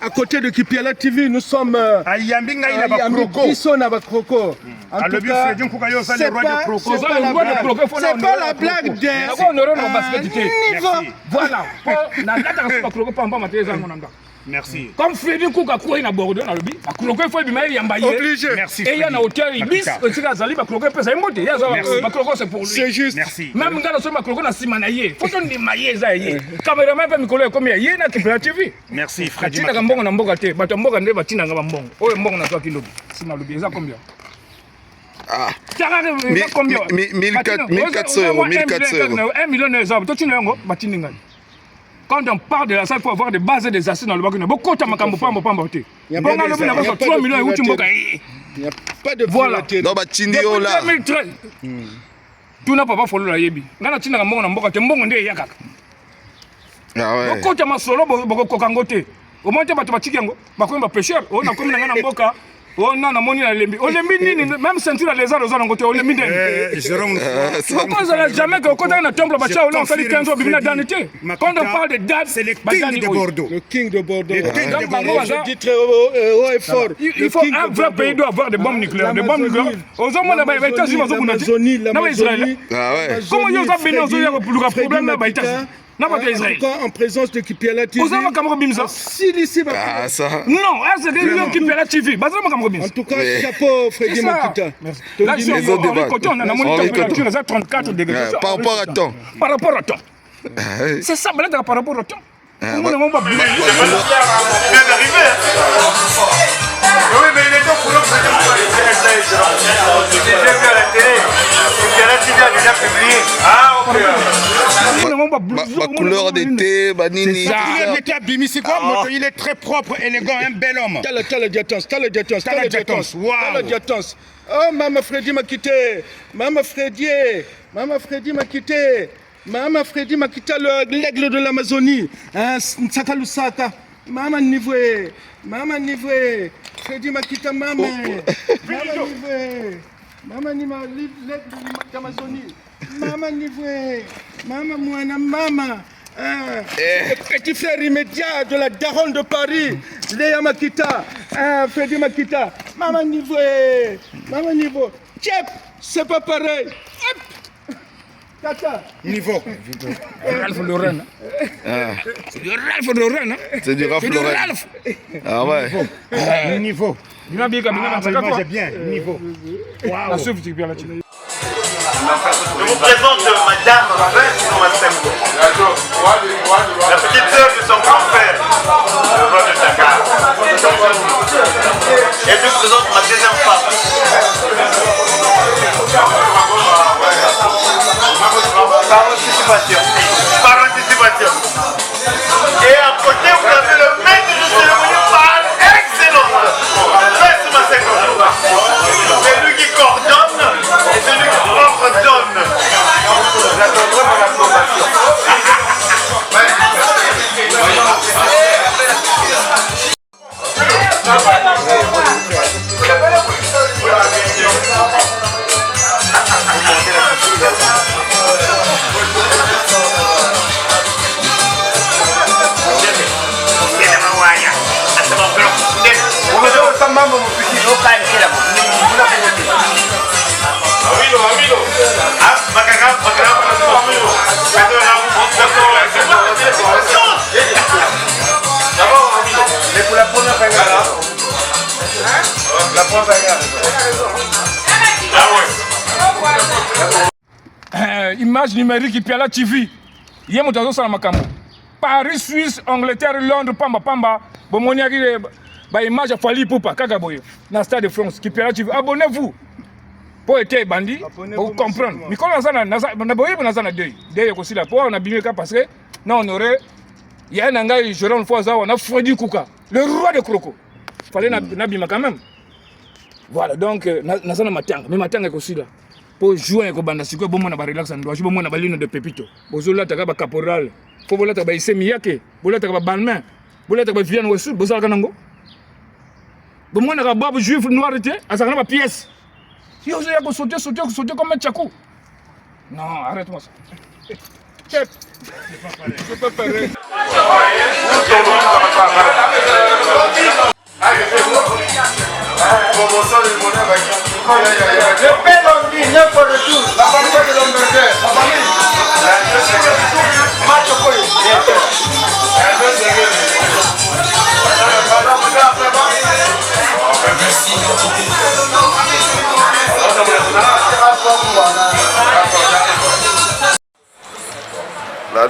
à côté de Kipiala TV, nous sommes à Yambinga, il y a Croco. En tout cas, c'est pas la blague d'un voilà. Merci. Comme Freddy Kouka Koué na Bordeaux na lobby, Bakroko faut bien yambaye. Obligé. Merci. Et il y a un hôtel Ibis, aussi Azali Bakroko peut ça monter. Bakroko c'est pour lui. C'est juste. Merci. Même ngala so Bakroko na simanaye. Faut on demaye za yé. Cameraman pas mikolo comme yé na Kipiala TV. Merci Freddy. Tina kambongo na mboka te, bato mboka nde batina ngaba mbongo. Oyo mbongo na toi kilobi. Sima lobby ça combien? Ah. 1400 euros, 1400 euros. 1 million d'euros. Toi tu n'as pas batini ngani. Quand on parle de la salle, il faut avoir des bases et des assises dans le bac. Beaucoup de makambo pas mboté. Il n'y a pas de voilà. Non, bah Tindio là. 2013. Tout n'a pas fallu la yebi. Ngana tina ka mbongo na mboka te mbongo nde yakaka. Ah ouais. Beaucoup de masolo boko kokangote. Au moins te bato batiki yango. Bako mba pêcheur. On a comme na mboka. Oh non, on a lembi. On lembi nini, même ceinture les arts aux autres côté, on lembi nini. Pourquoi ça n'a jamais que quand on a temple bacha, on fait 15 ans bibina danité. Quand on parle de date, c'est le king de Bordeaux. Le king de Bordeaux. Je dis très haut et fort. Il faut un vrai pays doit avoir des bombes nucléaires. Des bombes nucléaires. Aux hommes, on a pas été assis dans l'Amazonie. Ah ouais. Comment ils ont béni aux autres pour le problème là, en présence de Kipiala TV. Vous avez un Cameroun Bimza. Ah ça. Non, c'est des lions Kipiala TV. En tout cas, chapeau Freddy Makita. Là, si on a monté température à 34 degrés. Par rapport à temps. Par rapport à temps. C'est ça, par rapport au temps. Comment on va bien d'arriver. Oui, mais il est donc pour l'autre. J'ai vu à la télé. Kipiala TV a déjà publié. Ah, ok. Ma couleur d'été, banini. Il est très propre, élégant, un bel homme. T'as la diatance. Oh, Maman Freddy m'a quitté. Maman Freddy m'a quitté, l'aigle de l'Amazonie. Nsaka Lusaka. Maman Nivoué. Freddy m'a quitté, maman. Maman Nivoué, l'aigle de l'Amazonie. Maman Nivoué. Maman. Le petit frère immédiat de la daronne de Paris, Léa Makita, Freddy Makita. Maman Nivoué. Tchep, c'est pas pareil. Tata. Niveau. Ralph Lauren. C'est du Ralph Lauren. C'est du Ralph Lauren. Ah ouais. Niveau. C'est bien, niveau. La soupe, tu peux la tirer. Je vous présente Madame Vincent Massembo, la petite sœur de son grand-père, le roi de Dakar. Et je vous présente ma deuxième femme. Par anticipation. Et à côté, vous avez le maître de cérémonie par excellence, Vincent Massembo. C'est lui qui coordonne et celui qui ordonne. J'attendrai mon approbation. Image numérique Kipiala TV. Il y a mon sur la makambo. Paris, Suisse, Angleterre, Londres, Pamba. Bon, mon image a fallu pour pas Kagaboye. Dans le Stade de France, Kipiala TV. Abonnez-vous. Pour être bandit, pour comprendre. Mais quand on a deux aussi là, on a bien parce que non, on aurait. Il y a un gars, Jérôme Foisa, on a Freddy Kouka, le roi de Croco. Il fallait n'abîmer quand même. Voilà, donc, Nazana Matang, mais Matang est aussi là. Pour jouer avec Banda Siko, bon, on a relax en droit, on a baline de Pepito. Bozola, tu as caporal. Faut voler ta baisse Miyake, voler ta balmain, voler ta Viviane Wessou, Bozal Kanango. Bon, on a Bob juif noir, à sa grande pièce. Si vous avez sauté comme un tchakou. Non, arrête-moi ça. C'est pas pareil.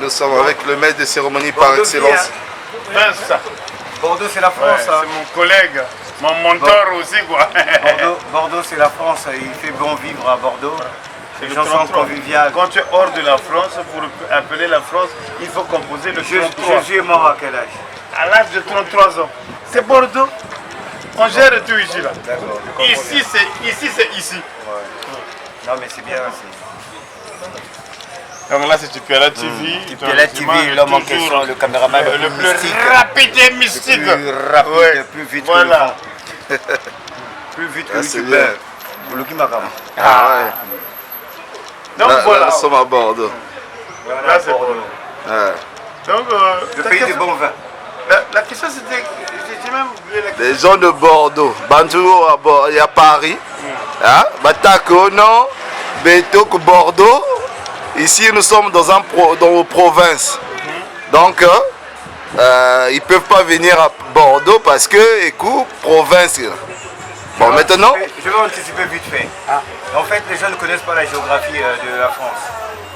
nous sommes avec le maître de cérémonie par excellence. Vince, Bordeaux, c'est la France. c'est mon collègue, mon mentor aussi, quoi. Bordeaux, c'est la France. Il fait bon vivre à Bordeaux. C'est Les le gens sont 33. conviviales. Quand tu es hors de la France, pour appeler la France, il faut composer le 33. Jésus est mort à quel âge? À l'âge de 33 ans. C'est Bordeaux. On gère tout ici, là. D'accord. Ici, c'est ici. Non, mais c'est bien. Donc là, c'est Tupiala TV. Tupiala TV, l'homme en question, le caméraman le plus rapide et mystique. Plus rapide, Ouais. plus vite Voilà. que le vent. Plus vite que Ah, le c'est youtubeur. bien. Lucky Makama. Ah ouais. Donc Là, voilà. nous sommes à Bordeaux. Là, c'est Bordeaux. Ouais. Donc, Le pays du bon vin. la question c'était, j'ai même oublié la question. Les gens de Bordeaux, Bantou à Bordeaux, il y a Paris, hein? Batako, non, Bétok, Bordeaux. Ici, nous sommes dans nos provinces. Donc, ils ne peuvent pas venir à Bordeaux parce que, écoute, province. Bon, maintenant, Je vais anticiper vite fait. En fait, les gens ne connaissent pas la géographie de la France.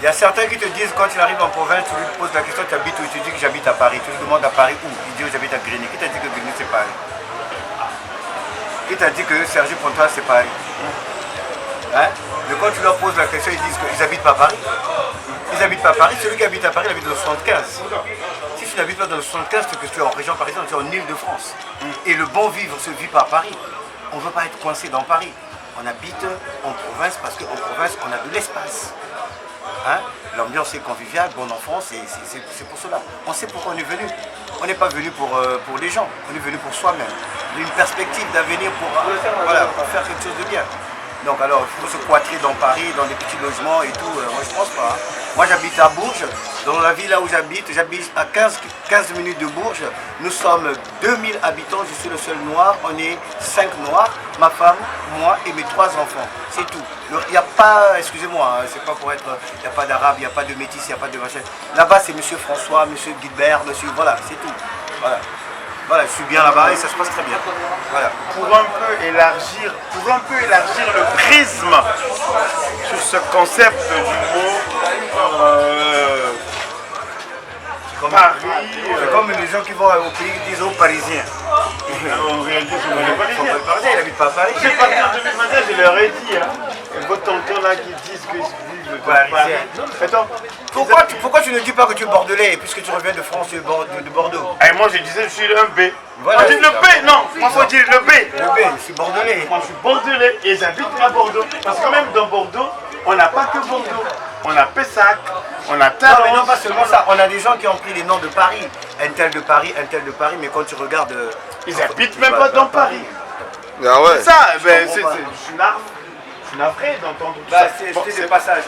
Il y a certains qui te disent, quand tu arrives en province, tu lui poses la question, tu habites où? Tu dis que j'habite à Paris. Tu lui demandes à Paris où? Il dit que j'habite à Grigny. Qui t'a dit que Grigny c'est Paris? Qui t'a dit que Cergy-Pontoise c'est Paris? Hein? Mais quand tu leur poses la question, ils disent qu'ils n'habitent pas Paris. Ils n'habitent pas Paris. Celui qui habite à Paris, il habite dans le 75. Si tu n'habites pas dans le 75, c'est que tu es en région parisienne, tu es en Île-de-France. Et le bon vivre se vit par Paris. On ne veut pas être coincé dans Paris. On habite en province parce qu'en province, on a de l'espace. Hein? L'ambiance est conviviale, bon enfant, c'est pour cela. On sait pourquoi on est venu. On n'est pas venu pour les gens, on est venu pour soi-même. Une perspective d'avenir pour faire quelque chose de bien. Donc alors, il faut se cloîtrer dans Paris, dans des petits logements et tout, moi je pense pas. Hein. Moi j'habite à Bourges, dans la ville là où j'habite à 15 minutes de Bourges. Nous sommes 2000 habitants, je suis le seul noir, on est 5 noirs, ma femme, moi et mes 3 enfants, c'est tout. Il n'y a pas, excusez-moi, hein, c'est pas pour être, il n'y a pas d'arabe, il n'y a pas de métis, il n'y a pas de machin. Là-bas c'est monsieur François, monsieur Guilbert, monsieur, voilà, c'est tout. Voilà. Voilà, je suis bien là-bas et ça se passe très bien. Voilà. Pour un peu élargir le prisme sur ce concept du mot Paris. C'est comme les gens qui vont au pays qui disent aux Parisiens. En réalité, c'est pas les Parisiens. Il n'habite pas à Paris. J'ai parti en 2021, je leur ai dit, hein, vos tontons là qui disent qu'ils vivent dans Paris. Attends, Pourquoi tu ne dis pas que tu es bordelais puisque tu reviens de France, de Bordeaux? et moi je disais, je suis un B. Voilà. On dit le B, non, il faut dire le B. Le B, je suis bordelais. Moi je suis bordelais et j'habite à Bordeaux. Parce que même dans Bordeaux, on n'a pas que Bordeaux. On a Pessac, on a Non, mais non, Talence. pas seulement ça. On a des gens qui ont pris les noms de Paris. Un tel de Paris, mais quand tu regardes. Ils habitent même pas dans Paris. ah ouais. C'est ça, ben, comprends pas. je suis navré d'entendre tout Bah, ça. c'est Bon, des passages.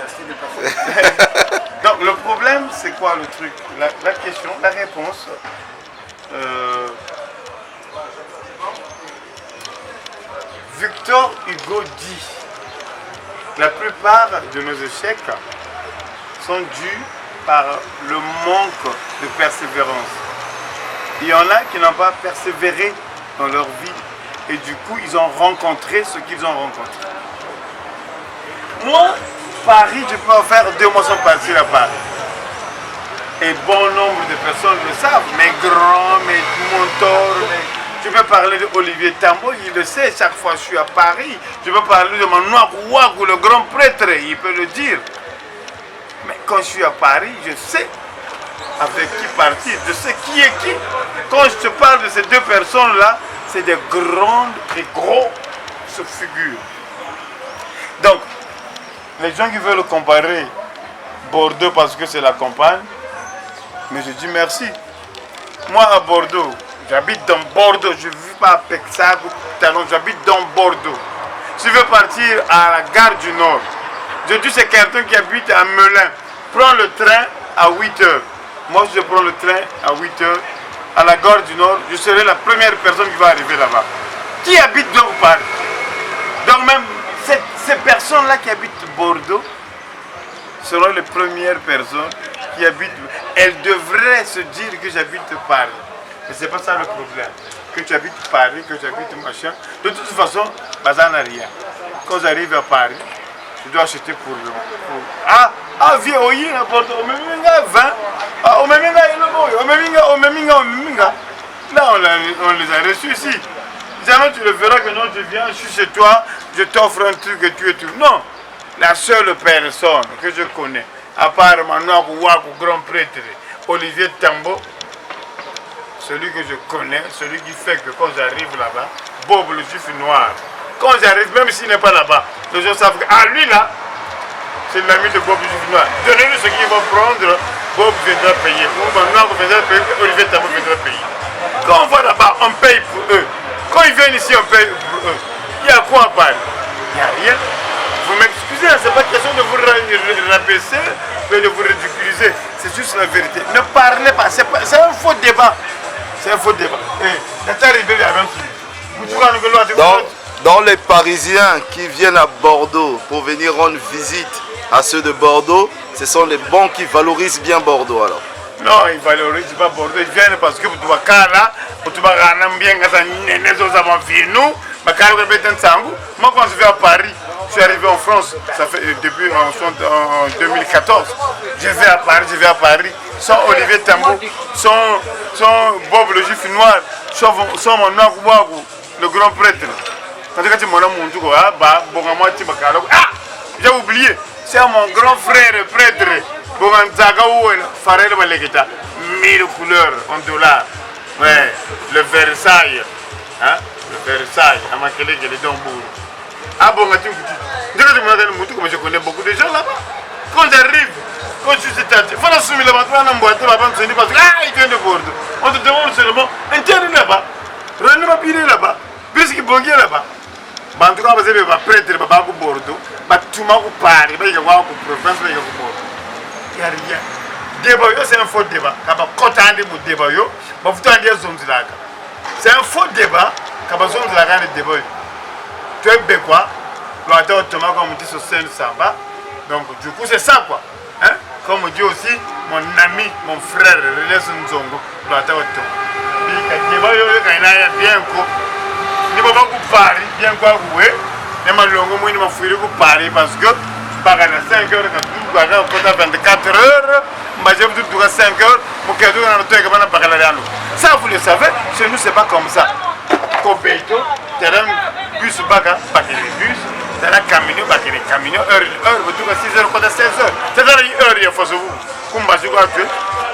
Donc le problème, c'est quoi le truc? La question, la réponse. Victor Hugo dit, la plupart de nos échecs sont dus par le manque de persévérance. Il y en a qui n'ont pas persévéré dans leur vie et du coup ils ont rencontré ce qu'ils ont rencontré. Moi, Paris, je peux en faire 2 mois sans partir à Paris. Et bon nombre de personnes le savent, mes grands, mes mentors, je peux parler d'Olivier Tambo, il le sait, chaque fois que je suis à Paris. Je peux parler de mon noir ou le grand prêtre, il peut le dire. Mais quand je suis à Paris, je sais avec qui partir, je sais qui est qui. Quand je te parle de ces 2 personnes-là, c'est des grandes et grosses figures. Donc, les gens qui veulent comparer Bordeaux parce que c'est la campagne, mais je dis merci. Moi à Bordeaux, j'habite dans Bordeaux, je ne vis pas à Pexac ou Talon, j'habite dans Bordeaux. Si je veux partir à la gare du Nord, je dis c'est quelqu'un qui habite à Melun, prends le train à 8 h. Moi je prends le train à 8 h à la gare du Nord, je serai la première personne qui va arriver là-bas. Qui habite donc Paris? Donc même ces personnes-là qui habitent Bordeaux seront les premières personnes qui habitent. Elles devraient se dire que j'habite Paris. Mais ce n'est pas ça le problème. Que tu habites Paris, que tu habites machin. De toute façon, ça n'a rien. Quand j'arrive à Paris, je dois acheter pour... Ah, Avié oyi na porte omeminga 20. Omeminga omeminga. Là on les a reçus ici. Jamais tu le verras que non, tu viens, je suis chez toi, je t'offre un truc et tu es tout. Non, la seule personne que je connais, à part Manoir Wakou, grand prêtre, Olivier Tambo, celui que je connais, celui qui fait que quand j'arrive là-bas, Bob le juif noir, quand j'arrive, même s'il n'est pas là-bas, les gens savent que, ah lui là, c'est l'ami de Bob le juif noir. Donnez-lui ce qu'il va prendre, Bob viendra payer, ou Manoir viendra payer, Olivier Tambo viendra payer. Quand on va là-bas, on paye pour eux. Quand ils viennent ici, on paye pour eux. Il y a quoi à Paris? Il n'y a rien. Vous m'excusez, ce n'est pas question de vous rabaisser, mais de vous ridiculiser. C'est juste la vérité. Ne parlez pas. C'est un faux débat. C'est un faux débat. Donc les Parisiens qui viennent à Bordeaux pour venir rendre visite à ceux de Bordeaux, ce sont les bons qui valorisent bien Bordeaux alors. Non, ils ne valorisent pas Bordeaux. Ils viennent parce que tu vas là, tu vas bien moi, quand je vais à Paris, je suis arrivé en France, ça fait depuis en 2014. Je vais à Paris, sans Olivier Tambo, sans Bob le juif noir, sans mon Ouagou, le grand prêtre. J'ai oublié, c'est mon grand frère prêtre. 1000 couleurs en dollars. Ouais, le Versailles. Hein? Le Versailles, à Makele, qui est dans Bourg. Ah bon, je connais beaucoup de gens là-bas. Quand j'arrive, quand je suis c'est-à-dire, il faut la soumettre là-bas, parce que il vient de Bordeaux. On te demande seulement, un terrain là-bas, René va piler là-bas, puisqu'il bongier là-bas. En tout cas, vous avez un prêtre là-bas au Bordeaux, tout le monde parle, il y a une province, il y a Bordeaux. Il n'y a rien. Débat, c'est un faux débat. C'est un faux débat. Tu es béquois, l'auteur Thomas, comme on dit sur scène Samba. Donc, du coup, c'est ça quoi. Hein? Comme on dit aussi, mon ami, mon frère, René Nzongo, l'auteur Thomas. Il débat, il y a bien quoi. Il n'y a pas beaucoup parler, bien quoi, oui. Il y a pas longtemps, il y a fouillé pour parler parce que. À 5 heures, quand tu as 24 heures, je vais 5 heures, ça vous le savez, chez nous c'est pas comme ça. Cobeito, terrain bus baga, baguer les bus, terrain camion, baguer les camions, heure, vous trouvez 6 heures, quand 16 heures. C'est à dire heure, il faut se vous. Comme je vous dis,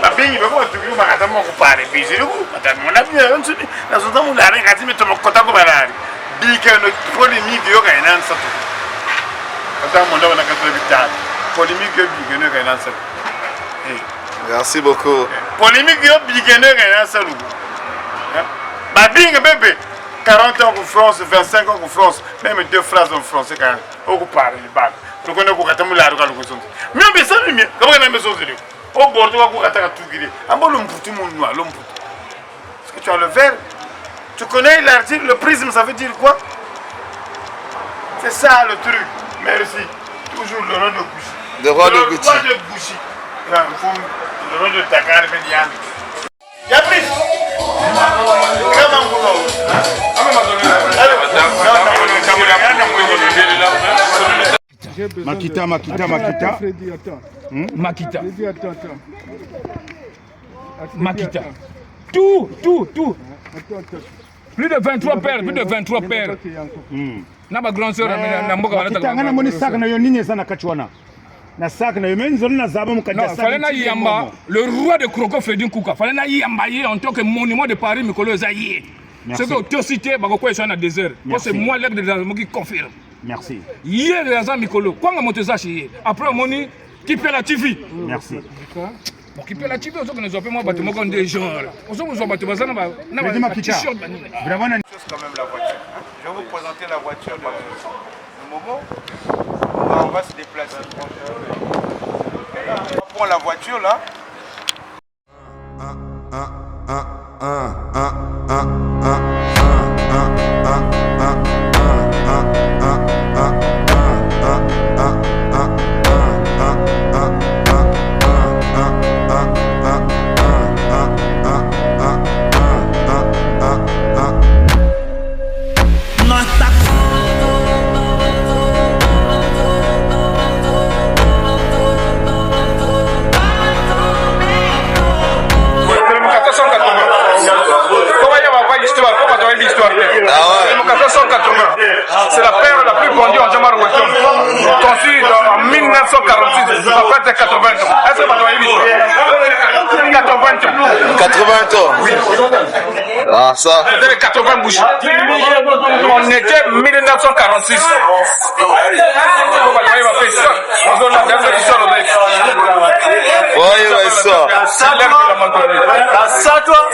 la bien, il va vous dire, vous m'avez parlé, puis je vous, mon ami, on se dit, dans ce temps, vous l'avez dit, mais tu m'as content comme un ari. Dit que notre polémique, il y a un an, Merci beaucoup. Polémique, il y a un salou. 40 ans en France, 25 ans en France, même 2 phrases en français quand même. On parle de bague. Donc on a beaucoup de la reconnaissance. Mais on peut ça, mais comment on a besoin de lui? Au Bordeaux, on a tout guidé. Un bon l'homme pour tout le monde noir, l'homme pour tout. Est-ce que tu as le verre? Tu connais l'article, le prisme, ça veut dire quoi? C'est ça le truc. Merci. Toujours le roi de Gouchi. Le roi de Gouchi. Le roi de Gouchi. Le roi de Dakar, Médiane. Il y a plus. Makita. Freddy, attends. Makita. Freddy, attends. Makita. Tout. Attends. Plus de 23 pères, Na ba grand sœur na mboka wana ta ngana moni sac na yo ninye sana kachwana. Na sac na yo menzo na zaba mukanja sac. Fallait na yamba le roi de Croco Freddy Kouka. Fallait na yamba en tant que monument de Paris Mikolo Zaïe. Ce que tu cité ba ko na désert. C'est moi l'aide de la qui confirme. Merci. Hier les gens Mikolo, quoi motoza chez après moni qui peut la TV. Merci. Bon, qui peut la TV, on nous appelle moi bâtiment comme des gens. On se nous bâtiment ça na ba vraiment quand même la voiture. Je vais vous présenter la voiture de le moment. On va se déplacer. On prend la voiture là. ça. C'était 80 bouches. On était 1946. Oui, ouais, ça. Ça, toi?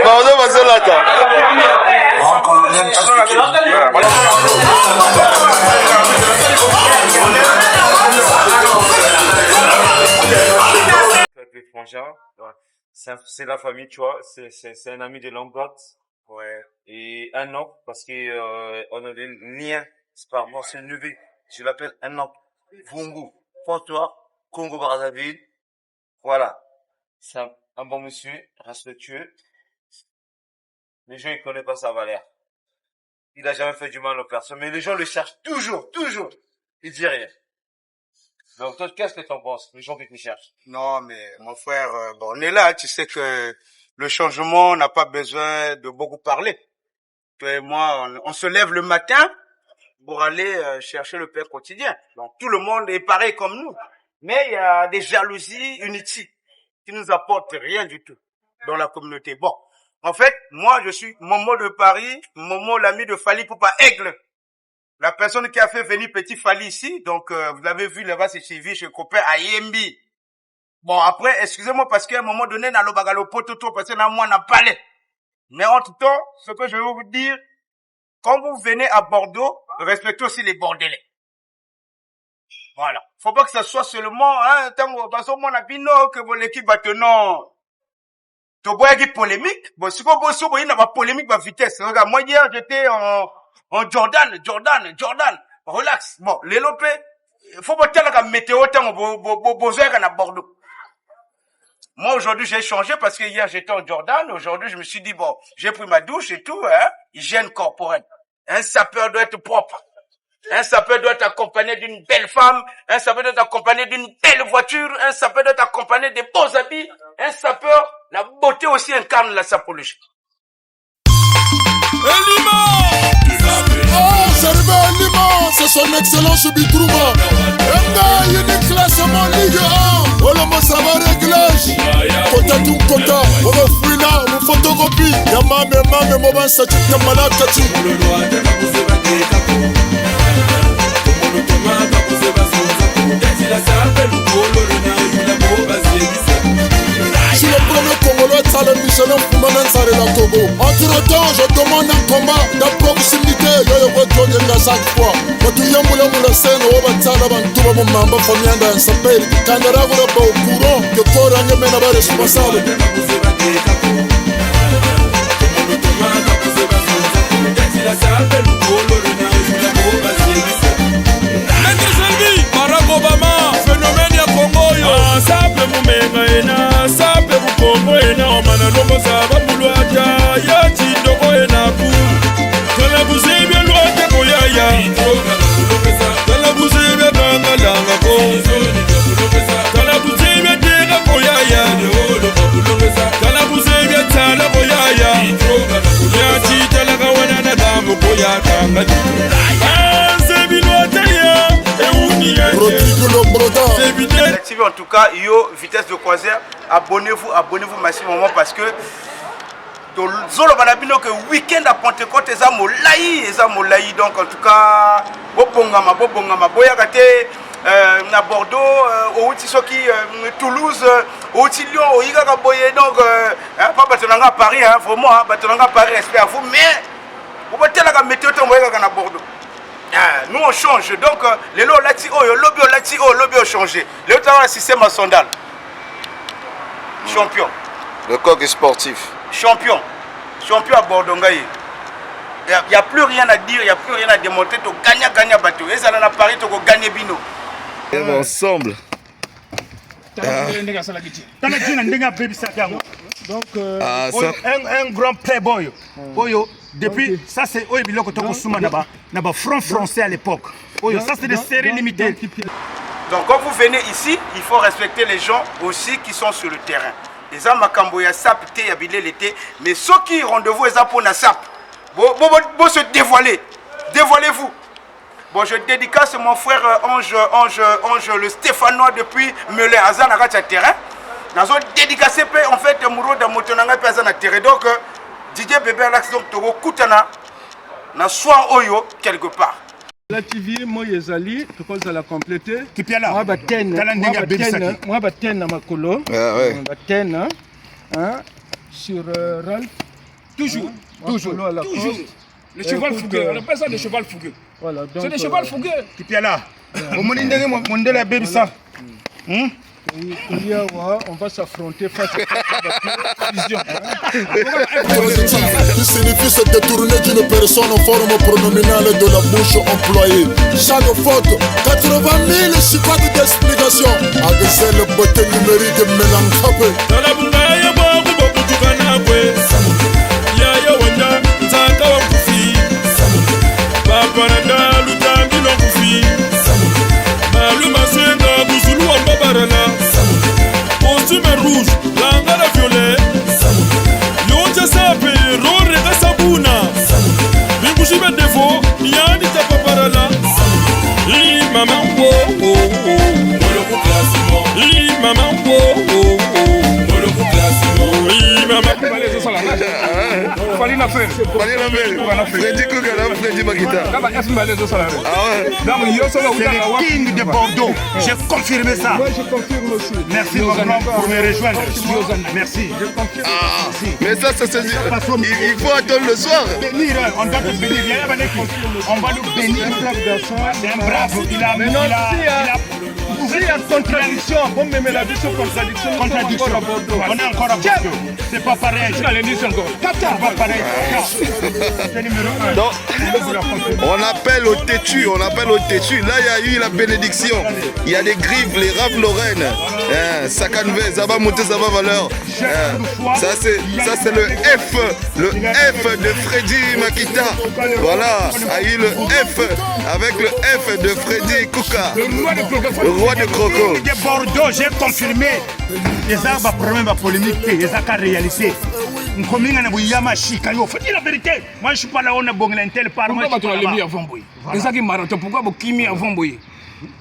Pardon, Mazolata. C'est la famille, tu vois, c'est un ami de longue date. Ouais. Et un oncle, parce que on a des liens, c'est par moi, c'est une neveu. Je l'appelle un oncle. Vungu, Pontoir, Congo Brazzaville. Voilà. C'est un bon monsieur, respectueux. Les gens, ils connaissent pas sa valeur. Il a jamais fait du mal aux personnes, mais les gens le cherchent toujours. Il dit rien. Donc toi, qu'est-ce que t'en penses, les gens qui te cherchent? Non, mais mon frère, bon, on est là, tu sais que le changement n'a pas besoin de beaucoup parler. Toi et moi, on se lève le matin pour aller chercher le pain quotidien. Donc tout le monde est pareil comme nous. Mais il y a des jalousies inutiles qui nous apportent rien du tout dans la communauté. Bon, en fait, moi je suis Momo de Paris, Momo l'ami de Fally Poupa Aigle. La personne qui a fait venir Petit Fally ici, donc vous l'avez vu là-bas, c'est suivi chez copain à Yembi. Bon, après, excusez-moi parce qu'à un moment donné, dans le bagalo pototo, parce que là, moi, on a parlé. Mais entre temps, ce que je veux vous dire, quand vous venez à Bordeaux, respectez aussi les Bordelais. Voilà. Faut pas que ça soit seulement, hein, tant parce que mon abino, que vous l'équipe non. Tu vois, il y a polémique. Bon, si vous il y a pas polémique, à vitesse. Regarde, moi, hier, j'étais en Jordan. Relax. Bon, les lopés, faut pas dire la météo, tant, besoin à Bordeaux. Moi, aujourd'hui, j'ai changé parce que hier, j'étais en Jordan. Aujourd'hui, je me suis dit, bon, j'ai pris ma douche et tout, hein, hygiène corporelle. Un sapeur doit être propre. Un sapeur doit être accompagné d'une belle femme. Un sapeur doit être accompagné d'une belle voiture. Un sapeur doit être accompagné de beaux habits. Un sapeur, la beauté aussi incarne la sapologie. J'arrive à Lima, c'est son excellence Bitrouma. Il y a une classement Ligue 1. Olamo ça va réglage. Kota tout kota, on va fouiller mon photocopie. Yama meme moban sati kamala kati. Je suis le premier Congolais de Salem Michelin Foumanen Sarela Togo. Entre temps, je demande un combat de proximité. Yo yo de chaque fois. Batu yambula mula seno oba tsala bantuba mu mamba famianda en sapel. Kandara gura ba courant que Korange mena ba responsable. Barack Obama, phénomène ya Congo yo. Sape mumenga ena, sape bukongo ena, omana longo saba mulwata, ya chindoko ena ku. Kala buzibye lwate boyaya. Kala buzibye nanga langa ko. Kala buzibye tega boyaya. Kala buzibye tala boyaya. Ya chitala kawana na damu boyaka ngati. En tout cas, yo vitesse de croisière, abonnez-vous maximum parce que dans zolo banabino que week-end à Pentecôte eza molai donc en tout cas bobongama boya kate na Bordeaux outi soki Toulouse outi Lyon oyiga ka boye donc pas batonanga à Paris hein vraiment batonanga à Paris respect à vous mais vous batela ka météo to moyega na Bordeaux. Nous on change donc les lots lati oyo lobby ont changé le temps le système à sondal champion Le coq est sportif. champion à Bordeaux ngaï il y a plus rien à dire il y a plus rien à démontrer to gagner bateau et ça na Paris to gagner bino Ensemble. Donc, un grand playboy. Oyo, depuis, ça c'est Oyo Biloko Toko Souma Naba Front Français à l'époque. Oyo, ça c'est des séries limitées. Donc quand vous venez ici, il faut respecter les gens aussi qui sont sur le terrain. Les gens makambo ya sap te ya bilé l'été, mais ceux qui rendez-vous les pour na sap, bo se dévoiler. Dévoilez-vous. Bon, je dédicace mon frère Ange, le Stéphanois depuis Melun, Azan à terrain. Nazo dédicacé en fait Mouro de Motonanga Azan à terrain. Donc, Didier Bébé Alax, donc Togo Koutana, na soit Oyo quelque part. La TV, moi, Yezali, tu peux la compléter. Qui est là? Moi, Baten, Makolo. Baten, sur Ralph. Toujours. Le cheval fougueux, on appelle ça des chevals fougueux. Voilà, c'est des chevals fougueux. Qui est là? Au monde de la baby ça. On va s'affronter face à la vision. Qui signifie se détourner d'une personne en forme pronominale de la bouche employée. Chaque faute, 80 000 chicottes d'explication. Avec le beauté numérique de Mélancapé. Costume rouge, langala violet. Yonja sape, rore ga sabuna. Bingushi be defo, yani tapa parala. Li mama wo wo wo, molo ko klasimo. Li mama wo wo wo, molo ko klasimo. Li mama. Fali na faire. Freddy Koukala, Freddy Makita. C'est le king de Bordeaux. J'ai confirmé ça. Moi, je confirme aussi. Merci mon grand pour me rejoindre. Merci. Mais ça, il faut attendre le soir. Bénir, on doit te bénir. On va le bénir. C'est un brave. Il y a contradiction. Bon, mais la vie sur contradiction. On est encore à Bordeaux. C'est pas pareil. C'est pas pareil. C'est numéro 1. Donc, on appelle au têtu. Là, il y a eu la bénédiction. Il y a les griffes, les Ralph Lauren. Sakanve, ça va monter, ça va valeur. Ça, c'est le F de Freddy Makita. Voilà, il y a eu le F avec le F de Freddy Kouka. Le roi de Croco. De Bordeaux, j'ai confirmé. Les arbres à problème à polémique, les arbres à réaliser. Faut dire la vérité. Moi, je suis pas là, on a bon l'intel par moi. Pourquoi tu as mis avant Boy? C'est ça qui marathon. Pourquoi tu as mis avant Boy?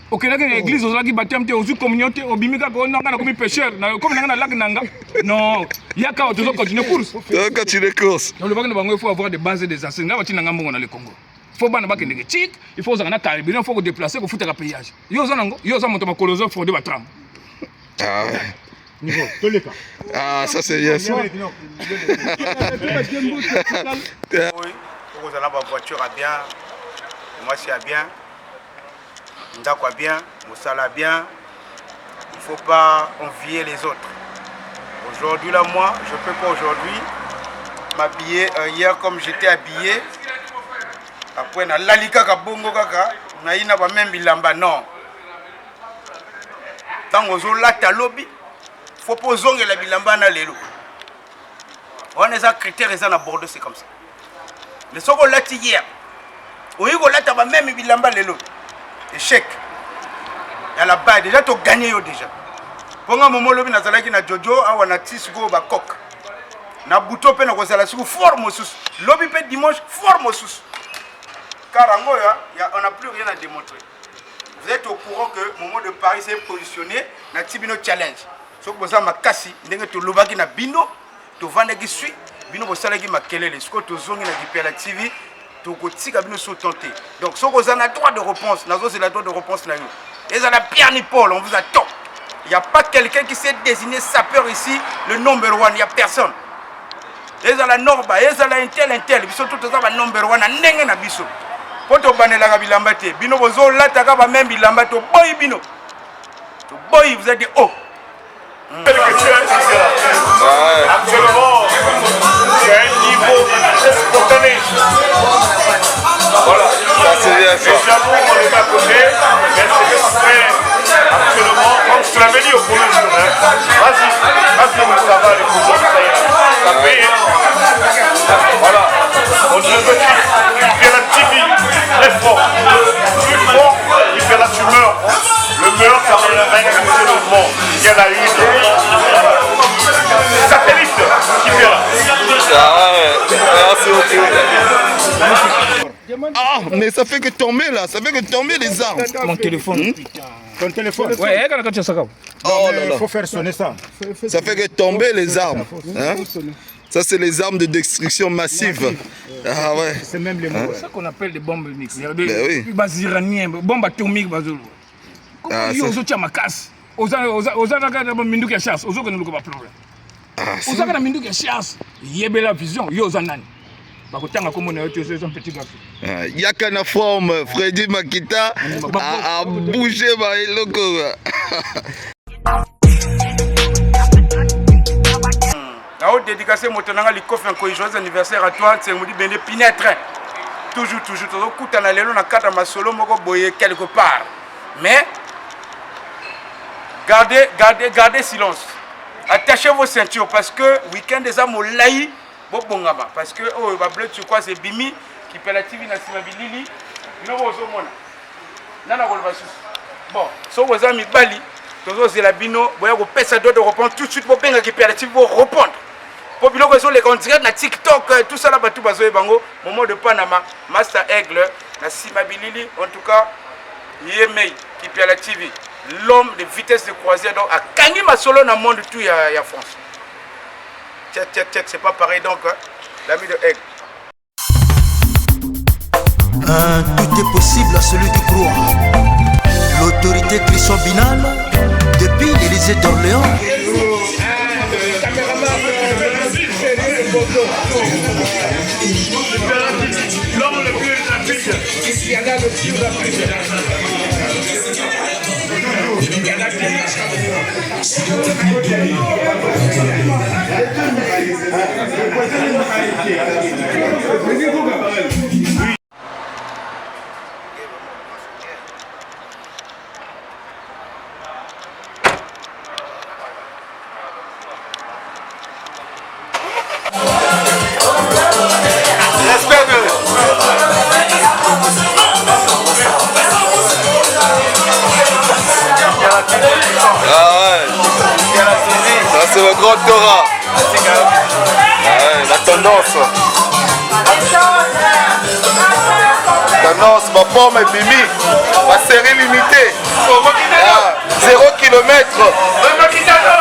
Ok, là, l'église, on a dit baptême, tu as aussi communauté, au bimika, on a commis pécheur, comme on a lac nanga. Non, il y a quand tu dois continuer course. Continuer course. Dans le bac, il faut avoir des bases et des assassins. Là, tu n'as pas le Congo. Il faut pas que tu chic, il faut que tu il faut que déplacer, il faut que tu payage. Yo ça monte ma coloso fondé ma trame. Ah ouais. Ah, ça c'est bien ça. Oui, vous avez ma voiture à bien, moi c'est à bien, Ndako à bien, Moussala à bien. Il ne faut pas envier les autres. Aujourd'hui, là, moi, je ne peux pas aujourd'hui m'habiller. Hier, comme j'étais habillé, après, na lalika ka bongo kaka, na ina ba même bilamba non. Tant ozo lata lobby, faut pas zonge la bilamba na lelo. On a des critères à Bordeaux, c'est comme ça. Les soko lati hier, oyigo lata ba même bilamba lelo. Échec. Et la bas déjà tu gagné yo déjà. Ponga momo lobby na zalaki na Jojo awa na tisgo ba coq. Na buto pe na ko zala siku forme sus. Lobby pe dimanche forme sus. Car on n'a plus rien à démontrer. Vous êtes au courant que le moment de Paris s'est positionné dans le Tibino Challenge. Ce que vous avez fait, c'est que vous avez fait Bino, vous avez fait Bino, vous avez fait ce que vous avez fait la TV, vous avez fait tenté. Donc, ce que vous avez droit de réponse, c'est la droit de réponse. Et ça la Pierre Nipol, on vous attend. Il n'y a pas quelqu'un qui s'est désigné sapeur ici, le number one, il n'y a personne. Et ça la Norba, et ça la intel, ils sont tous les number one, il y a biso. Poto banela bilamba te bino bozo lata ka ba même bilamba to boy bino to boy vous êtes des hauts. Actuellement c'est un niveau spontané. Voilà, ça c'est bien ça. Les chapeaux on est à côté, mais c'est fait actuellement comme je te l'avais dit au premier jour. Vas-y ça va les coups ça paye. Voilà, on ne veut plus, il fait la TV, très fort. Plus fort, il fait la tumeur. Le meurtre, ça fait la main qui fait le mouvement. Il y en a une. Satellite qui fait là. Ah ouais, c'est ok. Ah, mais ça fait que tomber là, ça fait que tomber les armes. Mon téléphone. Ton téléphone. Ouais, quand tu as ça. Oh là Il là. faut faire sonner ça. Ça fait que tomber les armes. Hein? Ça, c'est les armes de destruction massive. Ah ouais. C'est même les mots. C'est ça qu'on appelle des bombes nucléaires. oui. Des iraniens, bombes atomiques. Comment ils ont ma casse? Aux minduki ya chasse, aux autres nous pas problème. Aux autres minduki ya chasse, yebela vision, yozanani. Bakotanga comme on est un petit garçon. Yakana forme, Freddy Makita a bougé ma eloko. Na haute dédicace motonanga likofi en joyeux anniversaire à toi, c'est modi bende pinetre. Toujours tozokutana lelo na kata masolo moko boye quelque part. Mais gardez silence. Attachez vos ceintures parce que week-end des âmes au laï, bobongama. Parce que oh, va bleu tu quoi c'est Bimi qui peut la TV na Simabilili. Non bozo mona. Nana kolbasu. Bon, so vous amis Bali, tozo zelabino, boya ko pesa de reprendre tout de suite pour benga qui peut la TV répondre. Pour biloko so les conditions na TikTok, tout ça là batu bazo bango, moment de Panama, Master Aigle na Simabilili en tout cas Yemei qui peut la TV. L'homme de vitesse de croisière donc à Kangi Masolo dans le monde tout il y a France. Tchèque, c'est pas pareil donc hein? L'ami de Aigle. Tout est possible à celui qui croit. L'autorité Christian Binal depuis l'Élysée d'Orléans. L'homme le plus rapide. Ici, il y en a le plus rapide. Ça c'est le grand Torah. La tendance. Tendance, ma forme est Bimi. Ma série limitée. 0 km.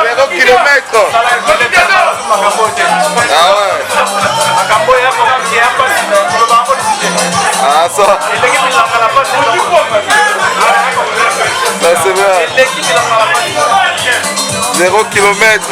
0 km. Ah ouais. Ah ça. Ça c'est bien. 0 km.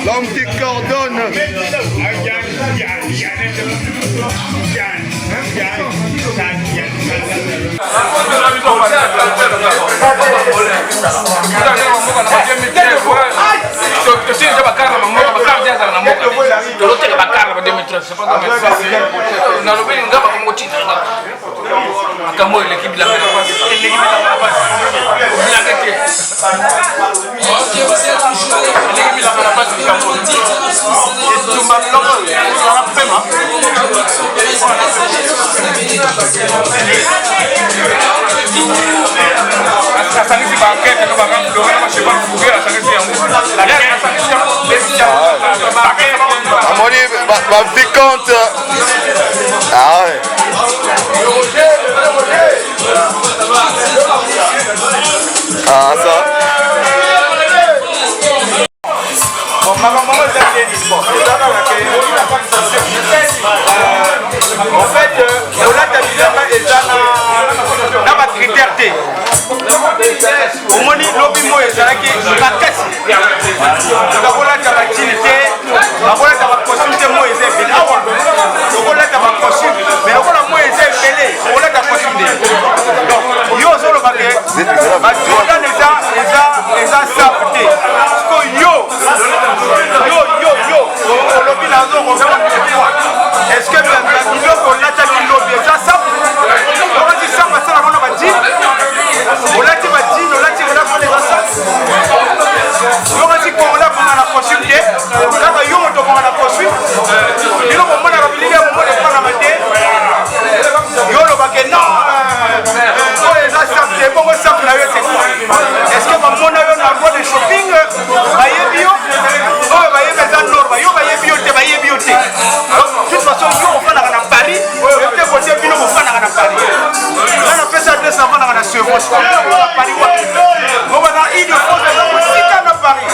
L'homme qui coordonne. Ma vicomte. Ah ouais. Ah ça. Bon, maman, en fait, omoni lobi moyo ezalaki makasi tokolata batini te bakolata bacostume te moyo eza ebele awa tokolata bacostume mais lokola moyo eza ebele tokolata costume te donc yo ozolobake bajordan eza sape te parceque yo olobi nazo est ce que biloko olataki lobi eza sape okati sape asala kona badine olati badine olati olakona eza sape yokati kolabonga na costume te kaka yo moto obonga na costume bino komonaka bilili ya momona epangama te yo olobake non oyo eza sape te bongo sape na yo te est ce que bamona yo na roi de shopping bayebi yo oyo bayebi eza norma yo bayebi yo te bayebi yo te toute façon yo kofanaka na paris yo te kote bino kofanaka na paris ana pesa adresse afanaka na sevos na paris wapi obana ile fose eza kosika na paris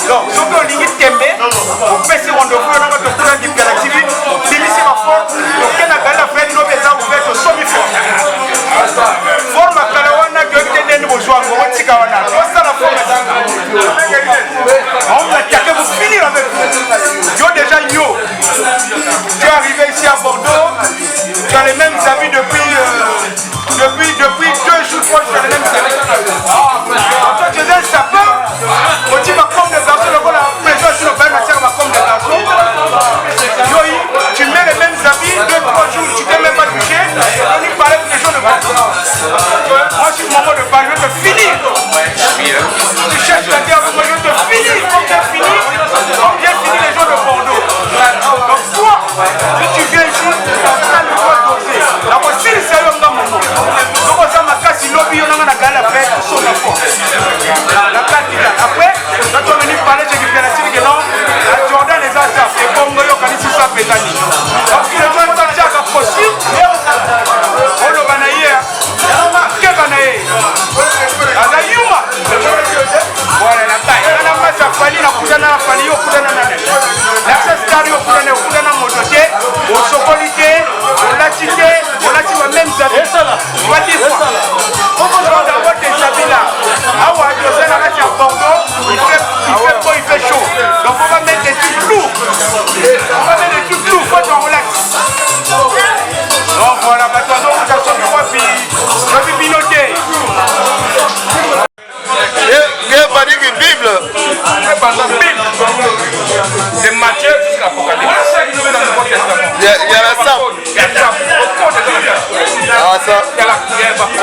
donc soki olingi tembe opesi rendez-vous nanga tokuna dipkala tv bimisi bafort tokenda kala fete lobi eza ouvert osomi forme akala wana toyebi te ndeni bozwango otika wana tosala forme on vous finir avec vous. Yo déjà yo. Tu es arrivé ici à Bordeaux. Tu as les mêmes habits depuis 2 jours, 3 jours, tu as les mêmes habits. Toi tu es un sapin. On dit ma comme de garçon, le gars la maison sur le bain, ma comme de garçon. Yo, tu mets les mêmes habits, 2-3 jours, tu t'es même pas touché. On y parlait que les gens ne parlent pas. Moi je suis le moment de parler, je vais te finir. Tu cherches la guerre, moi je vais te finir. Comme tu as fini, comme bien fini les gens de Bordeaux. Donc toi, si tu viens ici, tu as le droit d'oser. La voici le salaire dans mon nom. Donc on s'en a cassé lobby, on a gagné la fête, on s'en a fait. La carte là. Après, quand on est venu parler, j'ai dit que non, la Jordan les a ça. Et Congo, on a dit ça, pétani. Donc il est même pas déjà possible. On le va naïr. Qu'est-ce qu'on a eu? Voilà la taille. On a pas sa famille, on a la famille, on a la star, on a la mototé, on a socolité, on a tité, on a tiré même ça. On va dire quoi? On va avoir des habits là. Ah ouais, je sais là, c'est à Bordeaux. Il fait beau, il fait chaud. Donc on va mettre des trucs lourds. On va mettre des trucs lourds, faut être relax. Donc voilà, maintenant on a sorti 3 filles. 3 filles pilotées. Bible. C'est Matthieu jusqu'à l'Apocalypse. Il y a la sape. Il y a la Ah, ça. Il y a la code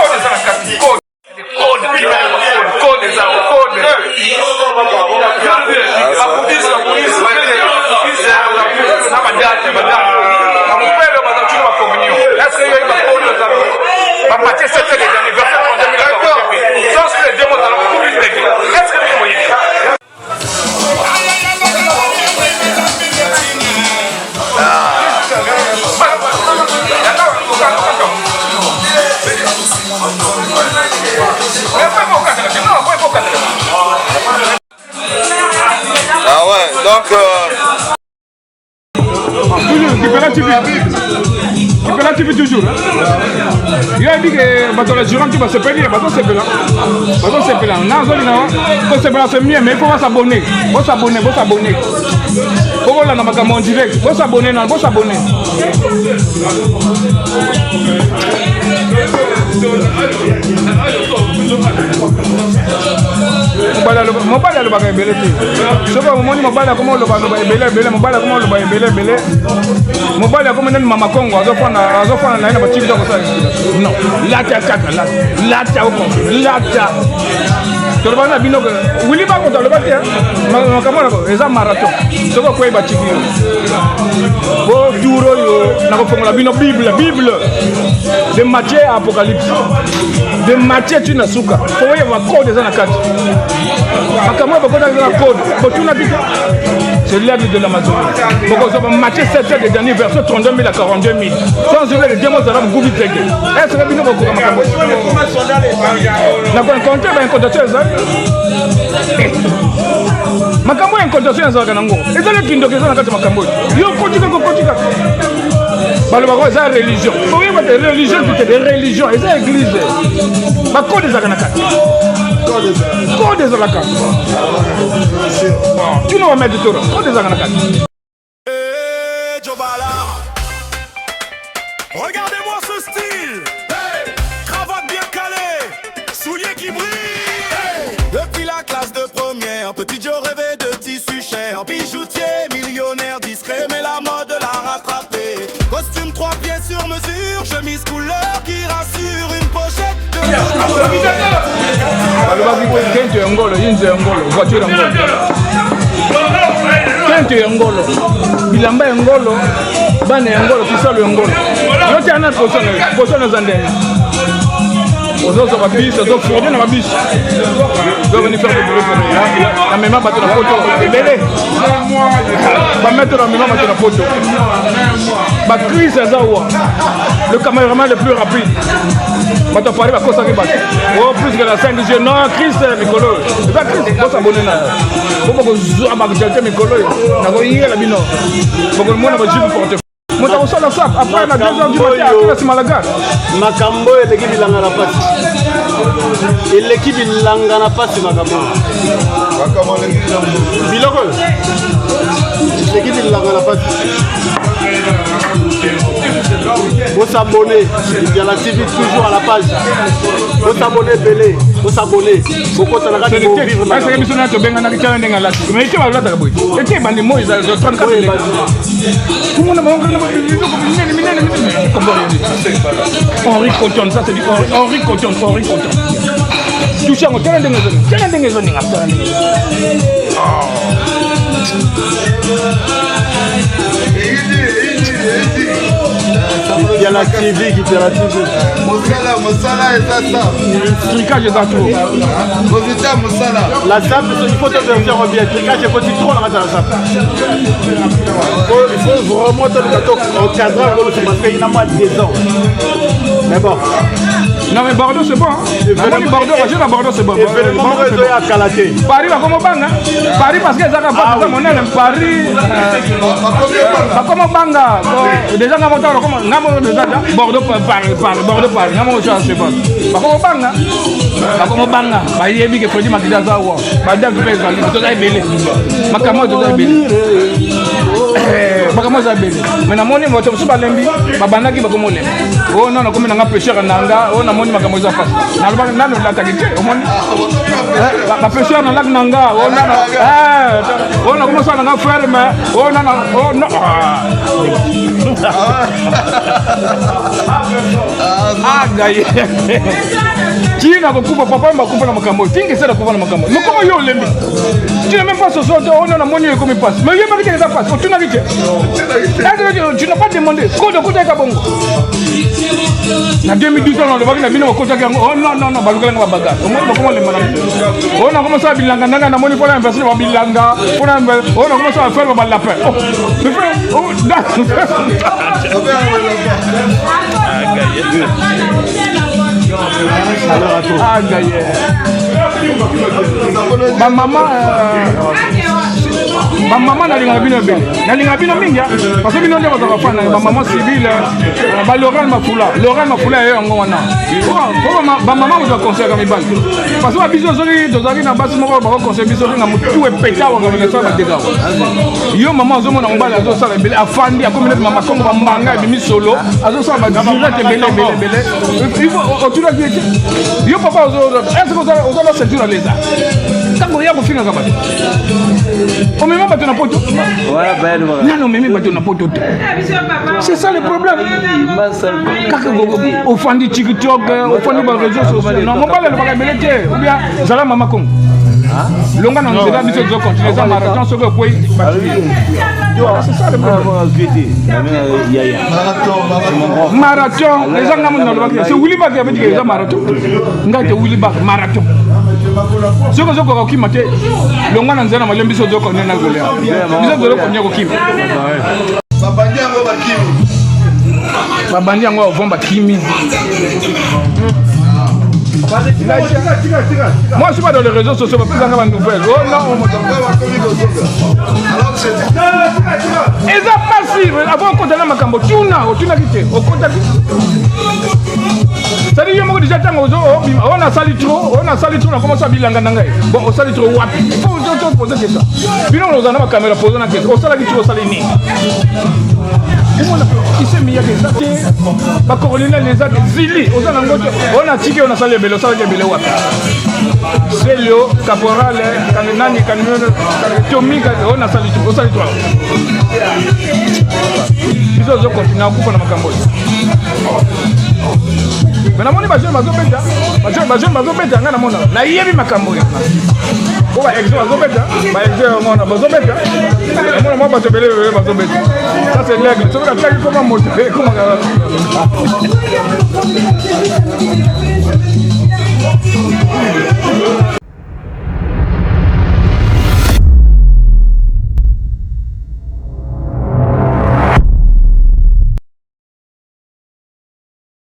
des armes. Code. Ah ouais, donc TV toujours. Il a dit que la gérante va se payer, c'est payant. C'est mieux, mais il faut s'abonner. Faut s'abonner. Faut voir la maman en direct. Faut s'abonner. Mobile alobaka ebele te soki omoni mobile akoma oloba ebele mobile akoma oloba ebele mobile akoma nani mama kongo azofana na ye na batiki kosala non lata kaka lata okonse lata toloba na bino wili bakoto aloba te makambo nako eza marathon soki okwei batiki po tour oyo nakofongola bino bible de Matthieu à Apocalypse de Matthieu tu na suka po oyo bakode eza na kati makambo bakode eza na code botuna bika c'est l'aigle de l'Amazonie. Pourquoi Matthieu 7 des derniers versets 32 000 à 42 000. Sans eux, les démons seront beaucoup vite réglés. Est-ce que vous avez vu Makambo? N'a pas compté une contation. Makambo est une contation. Et ça, le Kindo qui est dans la carte Makambo. Yo, continue. balobaka eza religion oyeba te religion pite de religion eza église bakode ezalaka na kati kode ezalaka tino bamete toro kode ezalaka na kati. Regardez-moi ce style, hey, cravate bien calée, souliers qui brillent. Hey. Depuis la classe de première, petit Joe rêvait de tissu cher, bijoutier, millionnaire discret, mais la mode l'a rattrapé. Costume 3 pieds sur mesure, chemise couleur qui rassure, une pochette de... voiture Kente Ngolo, bilamba Ngolo, bane Ngolo, kisalo Ngolo. Yote ana poson zandeni. Ozo ba bis, ozo fourni na bis. Doit venir faire le boulot pour nous. La même bateau la photo, belé. Ba mettre la même bateau la photo. Ba Chris Azawa, le caméraman le plus rapide. Ba to parler ba kosa ki ba. Oh plus que la 5G non Chris Mikolo. Ça Chris, bo s'abonner na. Bo ko zo ba quelqu'un Mikolo. Na ko yela bino. Bo ko mona ba jibu porte. Mota osala sap après na 2h du matin à la Malaga. Makambo eleki bilanga na pasi. Eleki bilanga na pasi makambo. Makambo biloko. Eleki bilanga na pasi. Faut s'abonner, il y a la TV toujours à la page. Faut s'abonner belé, faut s'abonner. Beaucoup de gens vont vivre dans la émission de Benga qui tient dans la TV. Mais tu vas là d'abord. Et tu vas moi ils ont 34 les. Tout le monde va Henri Coton, ça c'est du Henri Coton. Tu sais on tient dans les il y a la TV qui fait la TV. Mosala et ça. Tricage est à tout. La sable, il faut te faire bien. Tricage, il faut trop la sable. Il faut vraiment te le gâteau au cadre parce qu'il y a moins de 10 ans. Mais bon. Non mais Bordeaux c'est bon. Bordeaux, la Bordeaux c'est bon. Paris va comme banga. Paris parce que ça va pas mon nom Paris. Comme banga. Déjà na moto comme ngamo déjà Bordeaux Paris Bordeaux Paris ngamo ça c'est bon. Ba comme banga. Ba comme banga. Ba yebi ke produit makida za wa. Ba da ku pesa li to za belé. Makamo to za belé. Makamo za belé. Mais na moni moto so ba lembi ba banaki ba comme lembi. Oh non comme na pêcheur nanga. Oh na moni makambo za passe. Na lobaka nano la takike. O moni. Ba pêcheur na lak nanga. Oh nana. Oh na comme ça na ferme. Oh nana. Oh non. Ah gaye. Kina kukupa papa makupa na makambo. Tingi sana kufa na makambo. Mkomo yo lembi. Tu n'as même pas ce soir on a moni comme passe. Mais il y a pas que ça passe. Tu n'as rien. Tu n'as pas demandé. Kodo kota ka bongo. Na 2012 on le voit na bino kota ka. Oh non balugala nga baga. Comment le malade. On a commencé à bilanga nanga na moni pour investir ba bilanga. On a commencé à faire ba lapin. Oh ah gaye. Ma maman nalinga bino bene. Nalinga bino mingi parce que bino nde bazaka fana ba maman civile ba Laurent Mafula yo ngo wana. Ba maman vous conseiller comme ibal. Parce que biso zoli dozali na basi moko ba conseiller biso nga mutu e peta wa ngana sa ba dega. Yo maman zo mona mbala zo sala bele afandi akomele mama kongo ba mbanga bimi solo azo sa ba direct bele. Il faut autour de yo papa est-ce que vous avez ceinture les ça tango ya bofinga kaba on même pas na poto ouais non même pas na poto c'est ça le problème kaka au fandi TikTok au fandi ba réseaux sociaux non mon pas le ba belete ou bien zala mama kongo longa na nzela biso zo continuer ça marathon ce que quoi c'est ça le problème marathon les gens n'ont pas c'est Willy Bak qui avait dit que ça marathon ngate Willy Bak marathon ce que zo ko kimate longa na nzela malembi so zo ko nena golea biso zo ko nyako kim babandi yango bakimi babandi yango vomba kimi Moi, je suis pas dans les réseaux sociaux, mais plus en nouvelles. Oh non, et ça passe, avant qu'on ait ma cambo, tu n'as quitté. C'est-à-dire que déjà, on a sali trop, on a commencé à bilan. Bon, on sali trop, il faut poser la question. Puis on a ma caméra posée la question. On sali trop, on sali ni. Il s'est mis à des athées, ma colonel les a zili, on a tiré, on a sali le bélo, c'est le caporal, Kanani, Tomi, on a sali trop, on sali trop. Ils ont continué à couper dans ma Cambodge. Mais la monnaie, je vais m'azobeta, na yebi makambo. On va exo azobeta, ba exo mona bazobeta. Moi ba tebele bazobeta. Ça c'est l'aigle. Tu veux la plaque comment monter comment